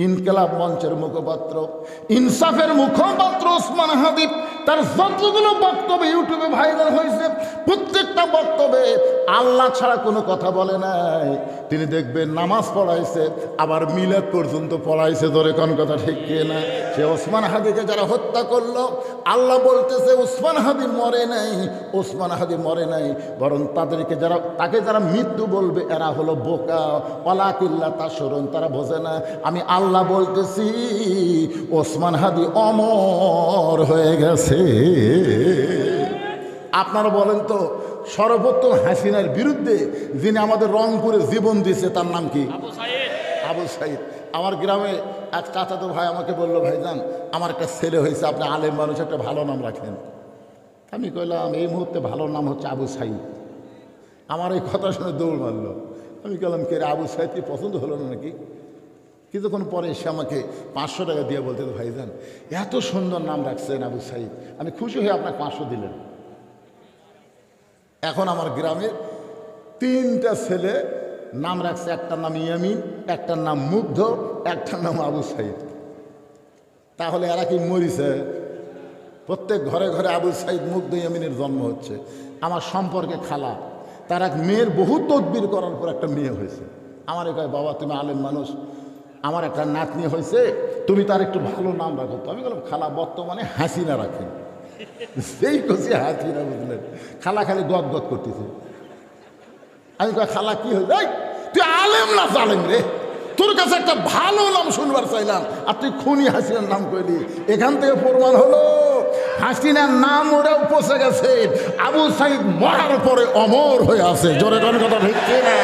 ইনকিলাব মঞ্চের মুখপাত্র, ইনসাফের মুখপাত্র ওসমান হাদি তার যতগুলো বক্তব্য ইউটিউবে ভাইরাল হয়েছে প্রত্যেকটা বক্তব্যে আল্লাহ ছাড়া কোনো কথা বলে নাই। তিনি দেখবেন নামাজ পড়াইছে, আবার মিলাদ পর্যন্ত পড়াইছে। ধরে কোন কথা ঠিক কে না? সে ওসমান হাদিকে যারা হত্যা করলো, আল্লাহ বলতেছে ওসমান হাদি মরে নাই, ওসমান হাদি মরে নাই, বরং তাদেরকে তাকে যারা মৃত্যু বলবে এরা হলো বোকা, ওয়ালাকিল্লা তাশরুন, তারা বোঝে না। আমি আল্লাহ বলতেছি ওসমান হাদি অমর হয়ে গেছে। আপনারা বলেন তো, সর্বপ্রথম হাসিনার বিরুদ্ধে যিনি আমাদের রংপুরে জীবন দিয়েছে তার নাম কি? আবু সাইদ। আমার গ্রামে এক চাচাতো ভাই আমাকে বললো, ভাইজান আমার একটা ছেলে হয়েছে, আপনি আলেম মানুষ, একটা ভালো নাম রাখেন। আমি কইলাম এই মুহূর্তে ভালো নাম হচ্ছে আবু সাইদ। আমার এই কথা শুনে দৌড় মারলো। আমি বললাম কে রে, আবু সাইদ কি পছন্দ হলো না নাকি? কিছুক্ষণ পরে এসে আমাকে 500 টাকা দিয়ে বলতে, ভাইজান এত সুন্দর নাম রাখছেন আবু সাইদ, আমি খুশি হয়ে আপনাকে 500 দিলেন। এখন আমার গ্রামের 3টা ছেলে নাম রাখছে, একটার নাম ইয়ামিন, একটার নাম মুগ্ধ, একটার নাম আবু সাইদ। তাহলে এরা কি মরিছে? প্রত্যেক ঘরে ঘরে আবু সাইদ, মুগ্ধ, ইয়ামিনের জন্ম হচ্ছে। আমার সম্পর্কে খালা, তার এক মেয়ের বহু তদবির করার পর একটা মেয়ে হয়েছে। আমার কয় বাবা তুমি আলেম মানুষ, আমার একটা নাতনি হয়েছে, তুমি তার একটু ভালো নাম রাখো তো। আমি বললাম খালা বর্তমানে হাসিনা রাখেন। সেই খুশি হাসিনা, বুঝলেন? খালা খালি গদ গদ করতেছে। আমি কয় খালা কি হয়েছে? তুই আলেম না জালেম রে, তোর কাছে একটা ভালো নাম শুনবার চাইলাম আর তুই খুনি হাসিনার নাম কইলি। এখান থেকে প্রমাণ হলো হাসিনার নাম ওরাও পচে গেছে, আবু সাইদ মরার পরে অমর হয়ে আছে। জোরে কোন কথা ঠিক না?